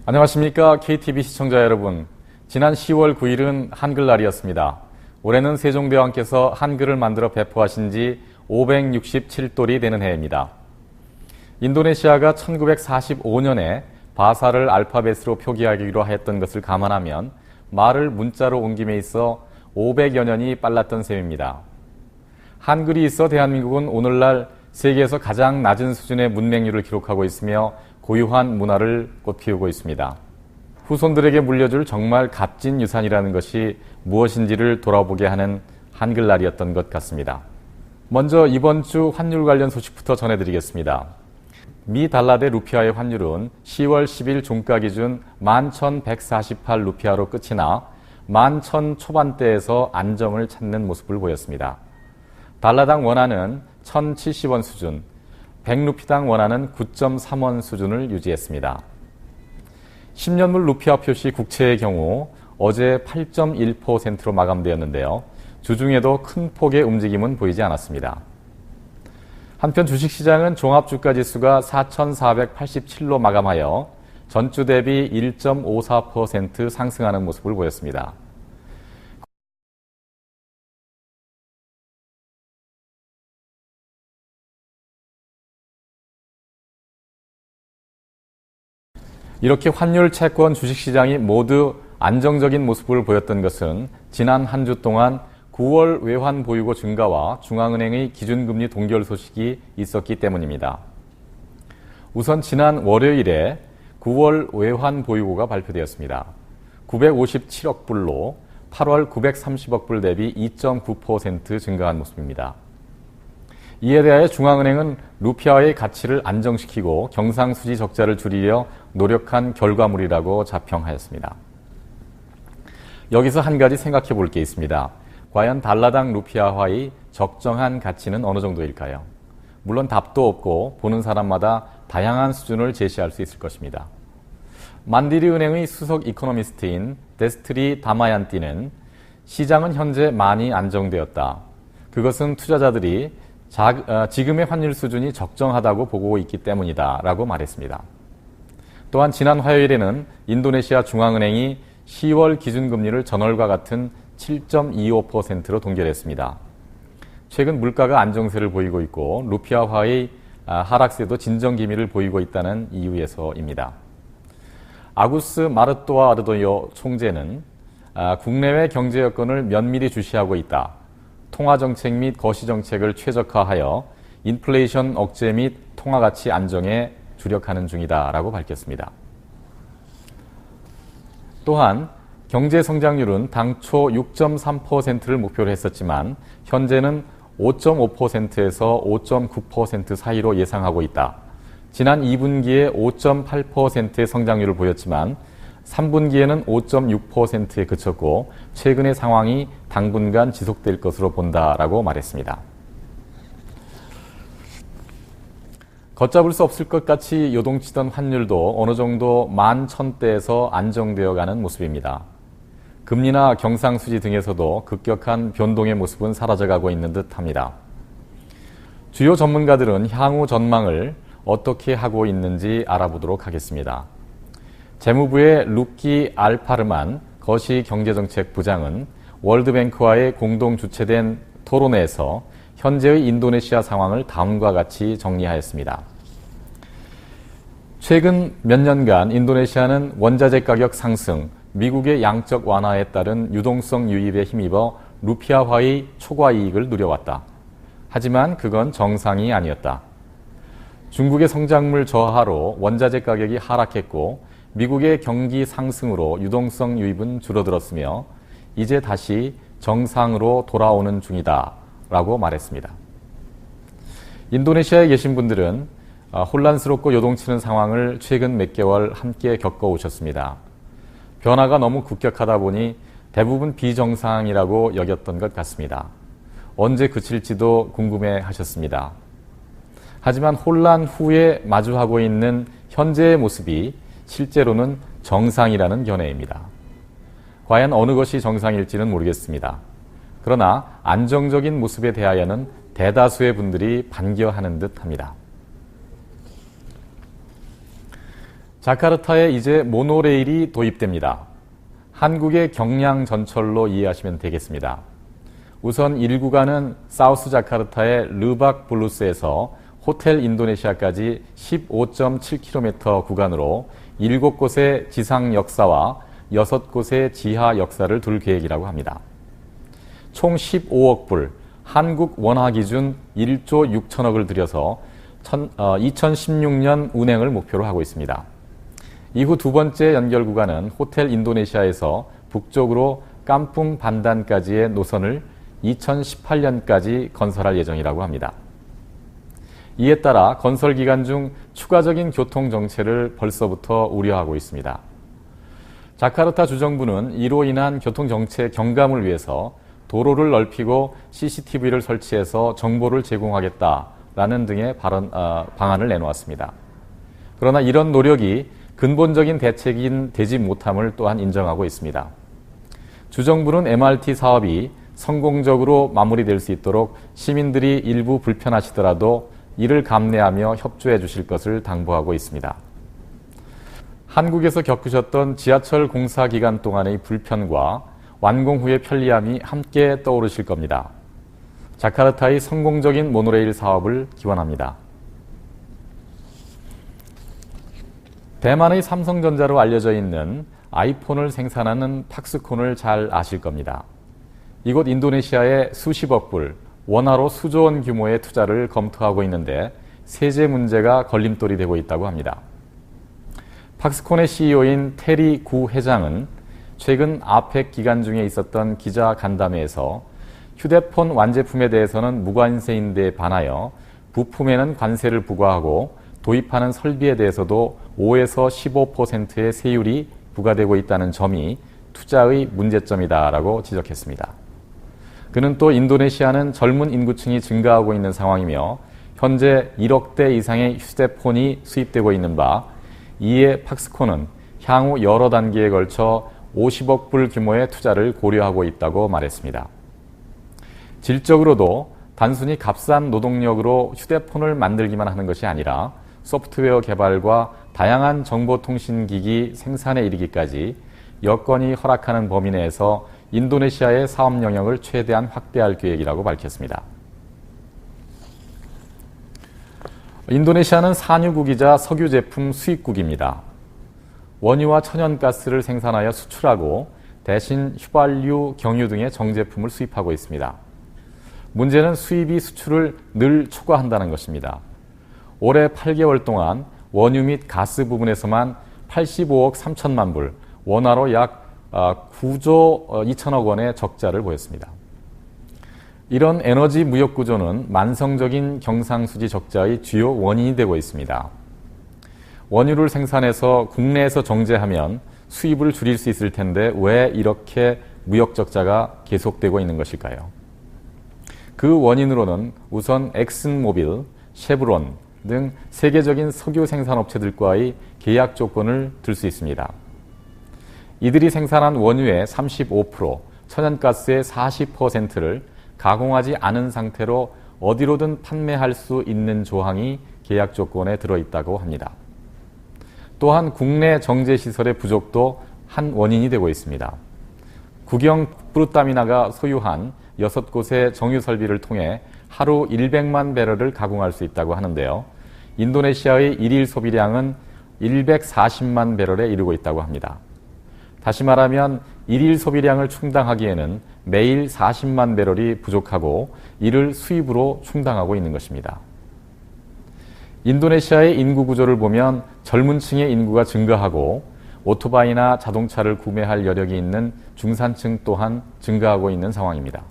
안녕하십니까. KTV 시청자 여러분. 지난 10월 9일은 한글날이었습니다. 올해는 세종대왕께서 한글을 만들어 배포하신 지 567돌이 되는 해입니다. 인도네시아가 1945년에 바사를 알파벳으로 표기하기로 했던 것을 감안하면 말을 문자로 옮김에 있어 500여 년이 빨랐던 셈입니다. 한글이 있어 대한민국은 오늘날 세계에서 가장 낮은 수준의 문맹률을 기록하고 있으며 고유한 문화를 꽃피우고 있습니다. 후손들에게 물려줄 정말 값진 유산이라는 것이 무엇인지를 돌아보게 하는 한글날이었던 것 같습니다. 먼저 이번 주 환율 관련 소식부터 전해드리겠습니다. 미 달러 대 루피아의 환율은 10월 10일 종가 기준 11,148 루피아로 끝이 나 11,000 초반대에서 안정을 찾는 모습을 보였습니다. 달러당 원화는 1,070원 수준, 100루피당 원화는 9.3원 수준을 유지했습니다. 10년물 루피아 표시 국채의 경우 어제 8.1%로 마감되었는데요. 주중에도 큰 폭의 움직임은 보이지 않았습니다. 한편 주식시장은 종합주가지수가 4,487로 마감하여 전주 대비 1.54% 상승하는 모습을 보였습니다. 이렇게 환율, 채권, 주식시장이 모두 안정적인 모습을 보였던 것은 지난 한 주 동안 9월 외환 보유고 증가와 중앙은행의 기준금리 동결 소식이 있었기 때문입니다. 우선 지난 월요일에 9월 외환 보유고가 발표되었습니다. 957억 불로 8월 930억 불 대비 2.9% 증가한 모습입니다. 이에 대하여 중앙은행은 루피아의 가치를 안정시키고 경상수지 적자를 줄이려 노력한 결과물이라고 자평하였습니다. 여기서 한 가지 생각해 볼 게 있습니다. 과연 달러당 루피아화의 적정한 가치는 어느 정도일까요? 물론 답도 없고 보는 사람마다 다양한 수준을 제시할 수 있을 것입니다. 만디리 은행의 수석 이코노미스트인 데스트리 다마얀띠는 시장은 현재 많이 안정되었다. 그것은 투자자들이 지금의 환율 수준이 적정하다고 보고 있기 때문이다 라고 말했습니다. 또한 지난 화요일에는 인도네시아 중앙은행이 10월 기준금리를 전월과 같은 7.25%로 동결했습니다. 최근 물가가 안정세를 보이고 있고 루피아화의 하락세도 진정 기미를 보이고 있다는 이유에서입니다. 아구스 마르토아 아르도요 총재는 국내외 경제 여건을 면밀히 주시하고 있다. 통화정책 및 거시정책을 최적화하여 인플레이션 억제 및 통화가치 안정에 주력하는 중이다라고 밝혔습니다. 또한 경제 성장률은 당초 6.3%를 목표로 했었지만 현재는 5.5%에서 5.9% 사이로 예상하고 있다. 지난 2분기에 5.8%의 성장률을 보였지만 3분기에는 5.6%에 그쳤고 최근의 상황이 당분간 지속될 것으로 본다라고 말했습니다. 걷잡을 수 없을 것 같이 요동치던 환율도 어느 정도 11,000대에서 안정되어 가는 모습입니다. 금리나 경상수지 등에서도 급격한 변동의 모습은 사라져가고 있는 듯합니다. 주요 전문가들은 향후 전망을 어떻게 하고 있는지 알아보도록 하겠습니다. 재무부의 루키 알파르만 거시경제정책 부장은 월드뱅크와의 공동 주최된 토론회에서 현재의 인도네시아 상황을 다음과 같이 정리하였습니다. 최근 몇 년간 인도네시아는 원자재 가격 상승, 미국의 양적 완화에 따른 유동성 유입에 힘입어 루피아화의 초과 이익을 누려왔다. 하지만 그건 정상이 아니었다. 중국의 성장물 저하로 원자재 가격이 하락했고 미국의 경기 상승으로 유동성 유입은 줄어들었으며 이제 다시 정상으로 돌아오는 중이다 라고 말했습니다. 인도네시아에 계신 분들은 혼란스럽고 요동치는 상황을 최근 몇 개월 함께 겪어오셨습니다. 변화가 너무 급격하다 보니 대부분 비정상이라고 여겼던 것 같습니다. 언제 그칠지도 궁금해 하셨습니다. 하지만 혼란 후에 마주하고 있는 현재의 모습이 실제로는 정상이라는 견해입니다. 과연 어느 것이 정상일지는 모르겠습니다. 그러나 안정적인 모습에 대하여는 대다수의 분들이 반겨하는 듯합니다. 자카르타에 이제 모노레일이 도입됩니다. 한국의 경량 전철로 이해하시면 되겠습니다. 우선 1구간은 사우스 자카르타의 르박 블루스에서 호텔 인도네시아까지 15.7km 구간으로 7곳의 지상 역사와 6곳의 지하 역사를 둘 계획이라고 합니다. 총 15억 불, 한국 원화 기준 1조 6천억을 들여서 2016년 운행을 목표로 하고 있습니다. 이후 두 번째 연결 구간은 호텔 인도네시아에서 북쪽으로 깜풍 반단까지의 노선을 2018년까지 건설할 예정이라고 합니다. 이에 따라 건설 기간 중 추가적인 교통 정체를 벌써부터 우려하고 있습니다. 자카르타 주정부는 이로 인한 교통 정체 경감을 위해서 도로를 넓히고 CCTV를 설치해서 정보를 제공하겠다라는 등의 방안을 내놓았습니다. 그러나 이런 노력이 근본적인 대책인 되지 못함을 또한 인정하고 있습니다. 주정부는 MRT 사업이 성공적으로 마무리될 수 있도록 시민들이 일부 불편하시더라도 이를 감내하며 협조해 주실 것을 당부하고 있습니다. 한국에서 겪으셨던 지하철 공사 기간 동안의 불편과 완공 후의 편리함이 함께 떠오르실 겁니다. 자카르타의 성공적인 모노레일 사업을 기원합니다. 대만의 삼성전자로 알려져 있는 아이폰을 생산하는 팍스콘을 잘 아실 겁니다. 이곳 인도네시아에 수십억 불, 원화로 수조 원 규모의 투자를 검토하고 있는데 세제 문제가 걸림돌이 되고 있다고 합니다. 팍스콘의 CEO인 테리 구 회장은 최근 아펙 기간 중에 있었던 기자 간담회에서 휴대폰 완제품에 대해서는 무관세인데 반하여 부품에는 관세를 부과하고 도입하는 설비에 대해서도 5에서 15%의 세율이 부과되고 있다는 점이 투자의 문제점이다라고 지적했습니다. 그는 또 인도네시아는 젊은 인구층이 증가하고 있는 상황이며 현재 1억 대 이상의 휴대폰이 수입되고 있는 바, 이에 팍스콘은 향후 여러 단계에 걸쳐 50억 불 규모의 투자를 고려하고 있다고 말했습니다. 질적으로도 단순히 값싼 노동력으로 휴대폰을 만들기만 하는 것이 아니라 소프트웨어 개발과 다양한 정보통신기기 생산에 이르기까지 여건이 허락하는 범위 내에서 인도네시아의 사업 영역을 최대한 확대할 계획이라고 밝혔습니다. 인도네시아는 산유국이자 석유 제품 수입국입니다. 원유와 천연가스를 생산하여 수출하고 대신 휘발유, 경유 등의 정제품을 수입하고 있습니다. 문제는 수입이 수출을 늘 초과한다는 것입니다. 올해 8개월 동안 원유 및 가스 부분에서만 85억 3천만 불, 원화로 약 9조 2천억 원의 적자를 보였습니다. 이런 에너지 무역 구조는 만성적인 경상수지 적자의 주요 원인이 되고 있습니다. 원유를 생산해서 국내에서 정제하면 수입을 줄일 수 있을 텐데 왜 이렇게 무역 적자가 계속되고 있는 것일까요? 그 원인으로는 우선 엑슨모빌, 쉐브론 등 세계적인 석유 생산업체들과의 계약 조건을 들 수 있습니다. 이들이 생산한 원유의 35%, 천연가스의 40%를 가공하지 않은 상태로 어디로든 판매할 수 있는 조항이 계약 조건에 들어있다고 합니다. 또한 국내 정제시설의 부족도 한 원인이 되고 있습니다. 국영 프루타미나가 소유한 6곳의 정유설비를 통해 하루 100만 배럴을 가공할 수 있다고 하는데요. 인도네시아의 일일 소비량은 140만 배럴에 이르고 있다고 합니다. 다시 말하면 일일 소비량을 충당하기에는 매일 40만 배럴이 부족하고 이를 수입으로 충당하고 있는 것입니다. 인도네시아의 인구 구조를 보면 젊은 층의 인구가 증가하고 오토바이나 자동차를 구매할 여력이 있는 중산층 또한 증가하고 있는 상황입니다.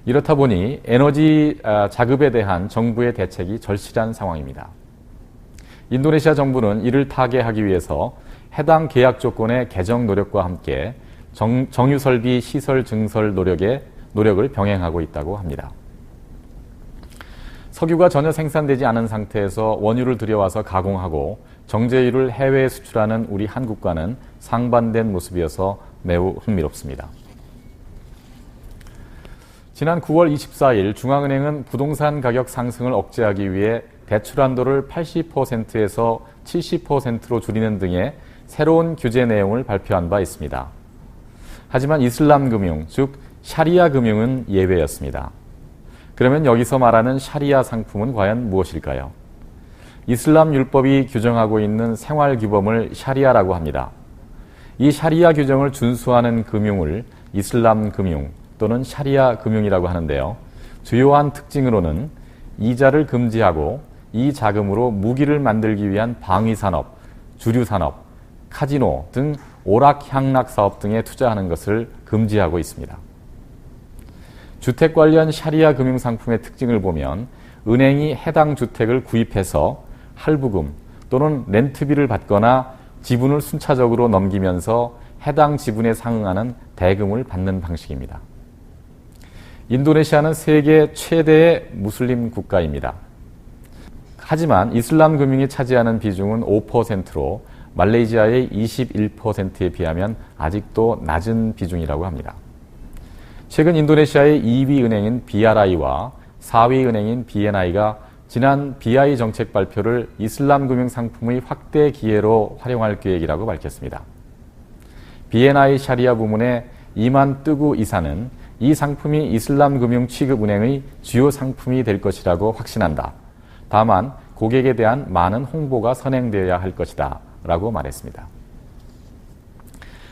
이렇다 보니 에너지 자급에 대한 정부의 대책이 절실한 상황입니다. 인도네시아 정부는 이를 타개하기 위해서 해당 계약 조건의 개정 노력과 함께 정유설비 시설 증설 노력을 병행하고 있다고 합니다. 석유가 전혀 생산되지 않은 상태에서 원유를 들여와서 가공하고 정제유를 해외에 수출하는 우리 한국과는 상반된 모습이어서 매우 흥미롭습니다. 지난 9월 24일 중앙은행은 부동산 가격 상승을 억제하기 위해 대출 한도를 80%에서 70%로 줄이는 등의 새로운 규제 내용을 발표한 바 있습니다. 하지만 이슬람 금융, 즉 샤리아 금융은 예외였습니다. 그러면 여기서 말하는 샤리아 상품은 과연 무엇일까요? 이슬람 율법이 규정하고 있는 생활규범을 샤리아라고 합니다. 이 샤리아 규정을 준수하는 금융을 이슬람 금융 또는 샤리아 금융이라고 하는데요. 주요한 특징으로는 이자를 금지하고 이 자금으로 무기를 만들기 위한 방위산업, 주류산업, 카지노 등 오락향락 사업 등에 투자하는 것을 금지하고 있습니다. 주택 관련 샤리아 금융상품의 특징을 보면 은행이 해당 주택을 구입해서 할부금 또는 렌트비를 받거나 지분을 순차적으로 넘기면서 해당 지분에 상응하는 대금을 받는 방식입니다. 인도네시아는 세계 최대의 무슬림 국가입니다. 하지만 이슬람 금융이 차지하는 비중은 5%로 말레이시아의 21%에 비하면 아직도 낮은 비중이라고 합니다. 최근 인도네시아의 2위 은행인 BRI와 4위 은행인 BNI가 지난 BI 정책 발표를 이슬람 금융 상품의 확대 기회로 활용할 계획이라고 밝혔습니다. BNI 샤리아 부문의 이만 뜨구 이사는 이 상품이 이슬람 금융 취급 은행의 주요 상품이 될 것이라고 확신한다. 다만 고객에 대한 많은 홍보가 선행되어야 할 것이다 라고 말했습니다.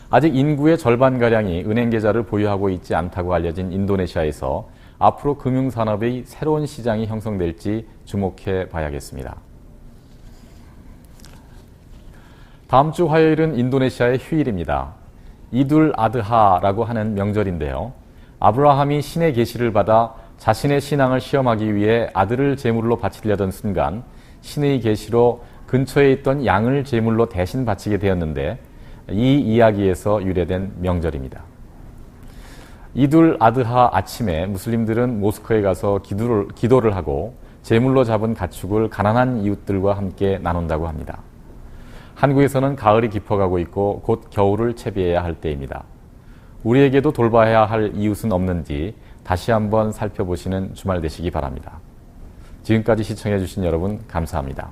아직 인구의 절반가량이 은행 계좌를 보유하고 있지 않다고 알려진 인도네시아에서 앞으로 금융산업의 새로운 시장이 형성될지 주목해 봐야겠습니다. 다음 주 화요일은 인도네시아의 휴일입니다. 이둘 아드하라고 하는 명절인데요. 아브라함이 신의 계시를 받아 자신의 신앙을 시험하기 위해 아들을 제물로 바치려던 순간 신의 계시로 근처에 있던 양을 제물로 대신 바치게 되었는데 이 이야기에서 유래된 명절입니다. 이둘 아드하 아침에 무슬림들은 모스크에 가서 기도를 하고 제물로 잡은 가축을 가난한 이웃들과 함께 나눈다고 합니다. 한국에서는 가을이 깊어가고 있고 곧 겨울을 채비해야 할 때입니다. 우리에게도 돌봐야 할 이웃은 없는지 다시 한번 살펴보시는 주말 되시기 바랍니다. 지금까지 시청해 주신 여러분 감사합니다.